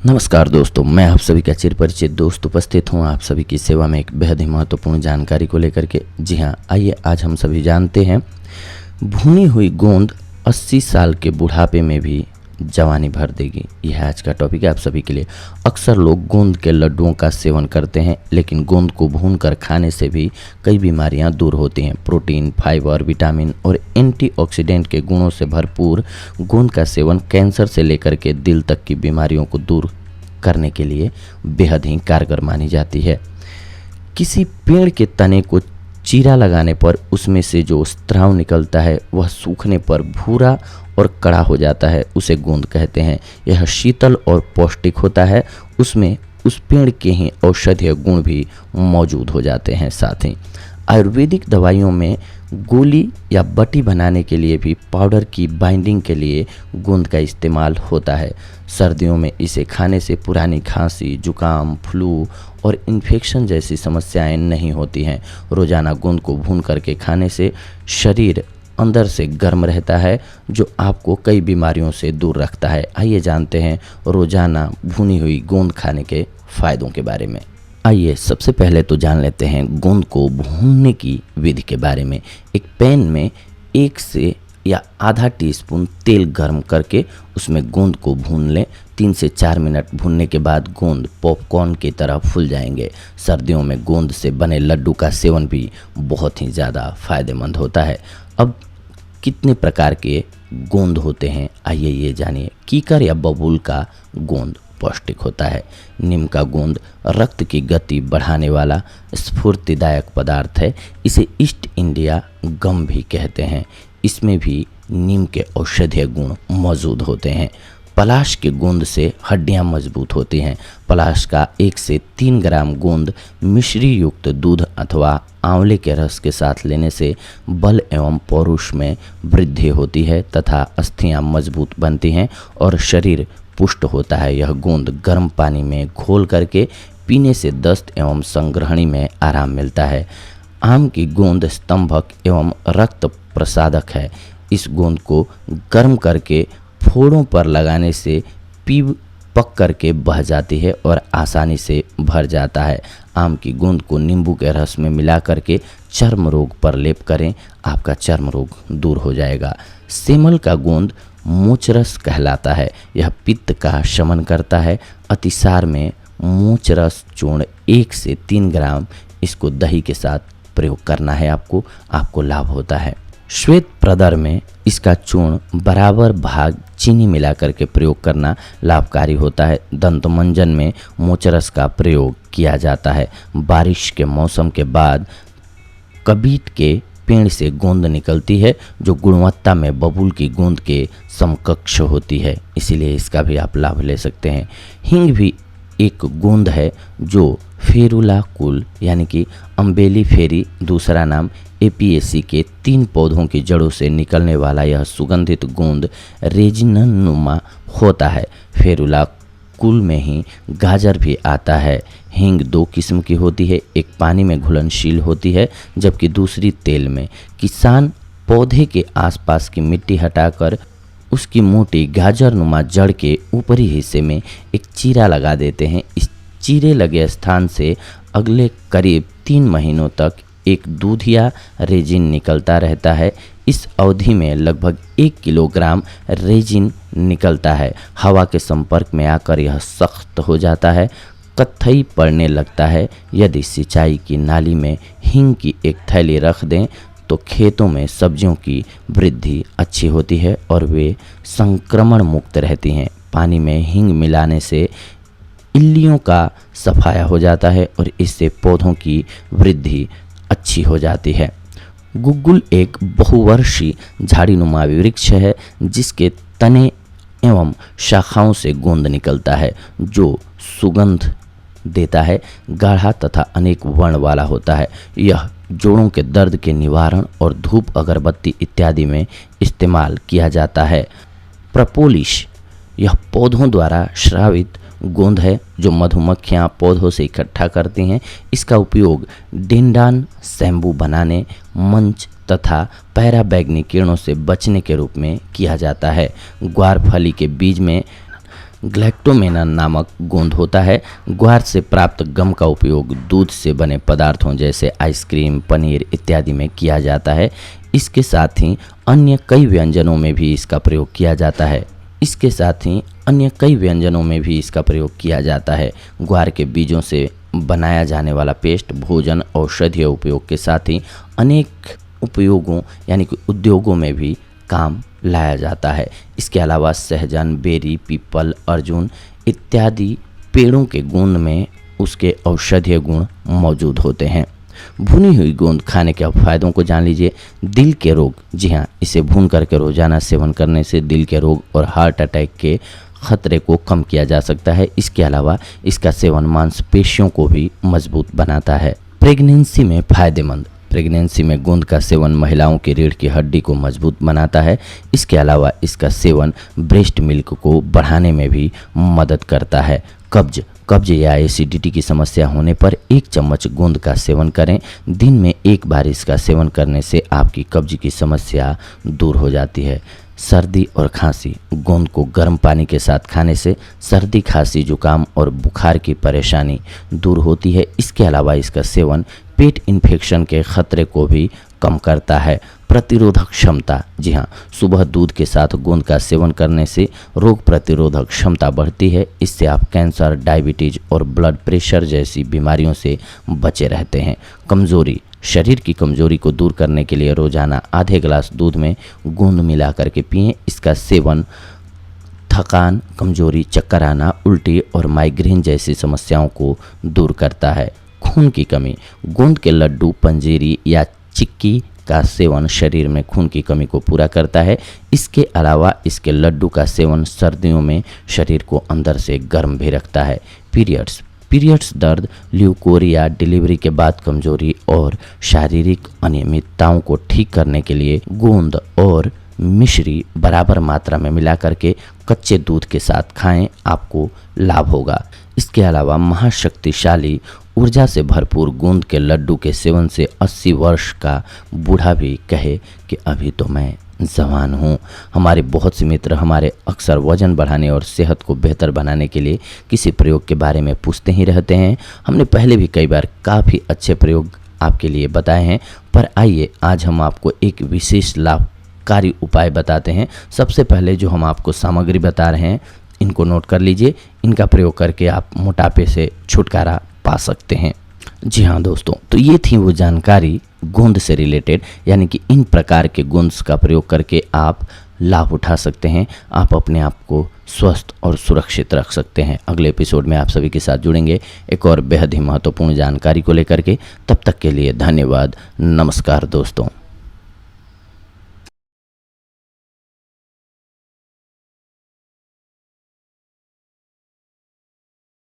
नमस्कार दोस्तों, मैं आप सभी का चिर परिचित दोस्त उपस्थित हूँ आप सभी की सेवा में एक बेहद ही महत्वपूर्ण जानकारी को लेकर के। जी हाँ, आइए आज हम सभी जानते हैं भुनी हुई गोंद 80 साल के बुढ़ापे में भी जवानी भर देगी। यह आज का टॉपिक है आप सभी के लिए। अक्सर लोग गोंद के लड्डुओं का सेवन करते हैं, लेकिन गोंद को भूनकर खाने से भी कई बीमारियां दूर होती हैं। प्रोटीन, फाइबर, विटामिन और एंटीऑक्सीडेंट के गुणों से भरपूर गोंद का सेवन कैंसर से लेकर के दिल तक की बीमारियों को दूर करने के लिए बेहद ही कारगर मानी जाती है। किसी पेड़ के तने को चीरा लगाने पर उसमें से जो स्राव निकलता है वह सूखने पर भूरा और कड़ा हो जाता है, उसे गोंद कहते हैं। यह शीतल और पौष्टिक होता है। उसमें उस पेड़ के ही औषधीय गुण भी मौजूद हो जाते हैं। साथ ही आयुर्वेदिक दवाइयों में गोली या बटी बनाने के लिए भी पाउडर की बाइंडिंग के लिए गोंद का इस्तेमाल होता है। सर्दियों में इसे खाने से पुरानी खांसी, जुकाम, फ्लू और इन्फेक्शन जैसी समस्याएं नहीं होती हैं। रोज़ाना गोंद को भून करके खाने से शरीर अंदर से गर्म रहता है, जो आपको कई बीमारियों से दूर रखता है। आइए जानते हैं रोज़ाना भुनी हुई गोंद खाने के फ़ायदों के बारे में। आइए सबसे पहले तो जान लेते हैं गोंद को भूनने की विधि के बारे में। एक पैन में 1 से या आधा टीस्पून तेल गर्म करके उसमें गोंद को भून लें। 3 से 4 मिनट भूनने के बाद गोंद पॉपकॉर्न की तरह फूल जाएंगे। सर्दियों में गोंद से बने लड्डू का सेवन भी बहुत ही ज़्यादा फायदेमंद होता है। अब कितने प्रकार के गोंद होते हैं, आइए ये जानिए। कीकर या बबूल का गोंद पौष्टिक होता है। नीम का गोंद रक्त की गति बढ़ाने वाला स्फूर्तिदायक पदार्थ है। इसे ईस्ट इंडिया गम भी कहते हैं। इसमें भी नीम के औषधीय गुण मौजूद होते हैं। पलाश के गोंद से हड्डियां मजबूत होती हैं। पलाश का 1 से 3 ग्राम गोंद मिश्री युक्त दूध अथवा आंवले के रस के साथ लेने से बल एवं पौरुष में वृद्धि होती है तथा अस्थियां मजबूत बनती हैं और शरीर पुष्ट होता है। यह गोंद गर्म पानी में घोल करके पीने से दस्त एवं संग्रहणी में आराम मिलता है। आम की गोंद स्तंभक एवं रक्त प्रसादक है। इस गोंद को गर्म करके फोड़ों पर लगाने से पीप पक करके बह जाती है और आसानी से भर जाता है। आम की गोंद को नींबू के रस में मिला करके चर्म रोग पर लेप करें, आपका चर्म रोग दूर हो जाएगा। सेमल का गोंद मोचरस कहलाता है। यह पित्त का शमन करता है। अतिसार में मोचरस चूर्ण 1 से 3 ग्राम इसको दही के साथ प्रयोग करना है, आपको लाभ होता है। श्वेत प्रदर में इसका चूर्ण बराबर भाग चीनी मिला करके प्रयोग करना लाभकारी होता है। दंतमंजन में मोचरस का प्रयोग किया जाता है। बारिश के मौसम के बाद कबीट के पेड़ से गोंद निकलती है, जो गुणवत्ता में बबूल की गोंद के समकक्ष होती है, इसीलिए इसका भी आप लाभ ले सकते हैं। हींग भी एक गोंद है जो फेरुला कुल यानी कि अम्बेली फेरी दूसरा नाम एपिएसी के 3 पौधों की जड़ों से निकलने वाला यह सुगंधित गोंद रेजिननुमा होता है। फेरुला कुल में ही गाजर भी आता है। हींग 2 किस्म की होती है, एक पानी में घुलनशील होती है जबकि दूसरी तेल में। किसान पौधे के आसपास की मिट्टी हटाकर उसकी मोटी गाजरनुमा जड़ के ऊपरी हिस्से में एक चीरा लगा देते हैं। इस चीरे लगे स्थान से अगले करीब 3 महीनों तक एक दूधिया रेजिन निकलता रहता है। इस अवधि में लगभग 1 किलोग्राम रेजिन निकलता है। हवा के संपर्क में आकर यह सख्त हो जाता है, कत्थई पड़ने लगता है। यदि सिंचाई की नाली में हींग की एक थैली रख दें तो खेतों में सब्जियों की वृद्धि अच्छी होती है और वे संक्रमण मुक्त रहती हैं। पानी में हींग मिलाने से इल्लियों का सफाया हो जाता है और इससे पौधों की वृद्धि अच्छी हो जाती है। गुग्गुल एक बहुवर्षीय झाड़ीनुमा वृक्ष है जिसके तने एवं शाखाओं से गोंद निकलता है, जो सुगंध देता है। गाढ़ा तथा अनेक वर्ण वाला होता है। यह जोड़ों के दर्द के निवारण और धूप, अगरबत्ती इत्यादि में इस्तेमाल किया जाता है। प्रपोलिश यह पौधों द्वारा स्रावित गोंद है जो मधुमक्खियां पौधों से इकट्ठा करती हैं। इसका उपयोग डेंडान शैम्पू बनाने, मंच तथा पैराबैंगनी किरणों से बचने के रूप में किया जाता है। ग्वारफली के बीज में ग्लैक्टोमेना नामक गोंद होता है। ग्वार से प्राप्त गम का उपयोग दूध से बने पदार्थों जैसे आइसक्रीम, पनीर इत्यादि में किया जाता है। इसके साथ ही अन्य कई व्यंजनों में भी इसका प्रयोग किया जाता है। ग्वार के बीजों से बनाया जाने वाला पेस्ट भोजन, औषधीय उपयोग के साथ ही अनेक उपयोगों यानी कि उद्योगों में भी काम लाया जाता है। इसके अलावा सहजन, बेरी, पीपल, अर्जुन इत्यादि पेड़ों के गोंद में उसके औषधीय गुण मौजूद होते हैं। भुनी हुई गोंद खाने के फायदों को जान लीजिए। दिल के रोग, जी हाँ, इसे भून करके रोजाना सेवन करने से दिल के रोग और हार्ट अटैक के खतरे को कम किया जा सकता है। इसके अलावा इसका सेवन मांसपेशियों को भी मजबूत बनाता है। प्रेगनेंसी में फायदेमंद। प्रेगनेंसी में गोंद का सेवन महिलाओं की रीढ़ की हड्डी को मजबूत बनाता है। इसके अलावा इसका सेवन ब्रेस्ट मिल्क को बढ़ाने में भी मदद करता है। कब्ज या एसिडिटी की समस्या होने पर 1 चम्मच गोंद का सेवन करें। दिन में 1 बार इसका सेवन करने से आपकी कब्ज की समस्या दूर हो जाती है। सर्दी और खांसी। गोंद को गर्म पानी के साथ खाने से सर्दी, खांसी, जुकाम और बुखार की परेशानी दूर होती है। इसके अलावा इसका सेवन पेट इन्फेक्शन के खतरे को भी कम करता है। प्रतिरोधक क्षमता। जी हाँ, सुबह दूध के साथ गोंद का सेवन करने से रोग प्रतिरोधक क्षमता बढ़ती है। इससे आप कैंसर, डायबिटीज और ब्लड प्रेशर जैसी बीमारियों से बचे रहते हैं। कमजोरी। शरीर की कमजोरी को दूर करने के लिए रोजाना आधे गिलास दूध में गोंद मिला करके पिएं। इसका सेवन थकान, कमजोरी, चक्कर आना, उल्टी और माइग्रेन जैसी समस्याओं को दूर करता है। खून की कमी। गोंद के लड्डू, पंजीरी या चिक्की का सेवन शरीर में खून की कमी को पूरा करता है। इसके अलावा इसके लड्डू का सेवन सर्दियों में शरीर को अंदर से गर्म भी रखता है। पीरियड्स दर्द, ल्यूकोरिया, डिलीवरी के बाद कमजोरी और शारीरिक अनियमितताओं को ठीक करने के लिए गोंद और मिश्री बराबर मात्रा में मिला करके कच्चे दूध के साथ खाएं, आपको लाभ होगा। इसके अलावा महाशक्तिशाली ऊर्जा से भरपूर गोंद के लड्डू के सेवन से 80 वर्ष का बूढ़ा भी कहे कि अभी तो मैं जवान हूँ। हमारे बहुत से मित्र हमारे अक्सर वजन बढ़ाने और सेहत को बेहतर बनाने के लिए किसी प्रयोग के बारे में पूछते ही रहते हैं। हमने पहले भी कई बार काफ़ी अच्छे प्रयोग आपके लिए बताए हैं, पर आइए आज हम आपको एक विशेष लाभकारी उपाय बताते हैं। सबसे पहले जो हम आपको सामग्री बता रहे हैं, इनको नोट कर लीजिए। इनका प्रयोग करके आप मोटापे से छुटकारा पा सकते हैं। जी हाँ दोस्तों, तो ये थी वो जानकारी गोंद से रिलेटेड, यानी कि इन प्रकार के गोंद का प्रयोग करके आप लाभ उठा सकते हैं। आप अपने आप को स्वस्थ और सुरक्षित रख सकते हैं। अगले एपिसोड में आप सभी के साथ जुड़ेंगे एक और बेहद ही महत्वपूर्ण जानकारी को लेकर के। तब तक के लिए धन्यवाद। नमस्कार दोस्तों।